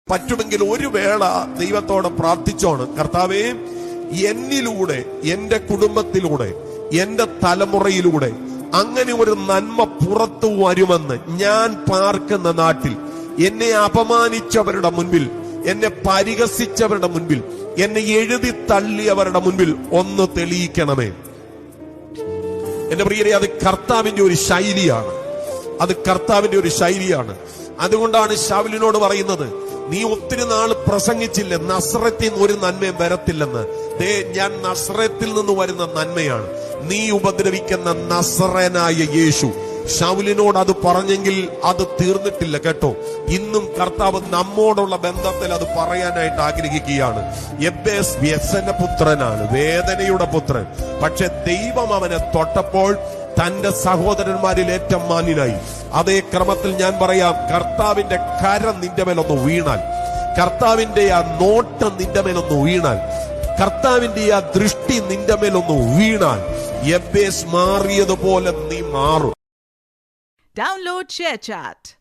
പറ്റുമെങ്കിൽ ഒരു വേള ദൈവത്തോട് പ്രാർത്ഥിച്ചോണ്, കർത്താവേ, എന്നിലൂടെ, എന്റെ കുടുംബത്തിലൂടെ, എന്റെ തലമുറയിലൂടെ അങ്ങനെ ഒരു നന്മ പുറത്തു വരുമെന്ന് ഞാൻ പാർക്കുന്ന നാട്ടിൽ എന്നെ അപമാനിച്ചവരുടെ മുൻപിൽ, എന്നെ പരിഹസിച്ചവരുടെ മുൻപിൽ, എന്നെ എഴുതി തള്ളിയവരുടെ മുൻപിൽ ഒന്ന് തെളിയിക്കണമേ. എന്റെ പ്രിയരെ, അത് കർത്താവിന്റെ ഒരു ശൈലിയാണ്. അത് കർത്താവിന്റെ ഒരു ശൈലിയാണ്. അതുകൊണ്ടാണ് ശൗലിനോട് പറയുന്നത്, നീ ഒത്തിരി നാൾ പ്രസംഗിച്ചില്ലേ നസ്രത്തിൽ നിന്ന് ഒരു നന്മയും വരത്തില്ലെന്ന്. ഞാൻ നസ്രത്തിൽ നിന്ന് വരുന്ന നന്മയാണ്, നീ ഉപദ്രവിക്കുന്ന നസ്രനായ യേശു. ശൗലിനോട് അത് പറഞ്ഞെങ്കിൽ അത് തീർന്നിട്ടില്ല കേട്ടോ. ഇന്നും കർത്താവ് നമ്മോടുള്ള ബന്ധത്തിൽ അത് പറയാനായിട്ട് ആഗ്രഹിക്കുകയാണ്. യബ്ബേസ് വ്യസന പുത്രനാണ്, വേദനയുടെ പുത്രൻ. പക്ഷെ ദൈവം അവനെ തൊട്ടപ്പോൾ തന്റെ സഹോദരന്മാരിൽ ഏറ്റവും മാന്യനായി. അതേ ക്രമത്തിൽ ഞാൻ പറയാം, കർത്താവിന്റെ കരം നിന്റെ മേലൊന്ന് വീണാൽ, കർത്താവിന്റെ ആ നോട്ടം നിന്റെ മേലൊന്ന് വീണാൽ, കർത്താവിന്റെ ആ ദൃഷ്ടി നിന്റെ മേലൊന്ന് വീണാൽ, യബ്ബേസ് മാറിയതുപോലെ നീ മാറും. Download ShareChat.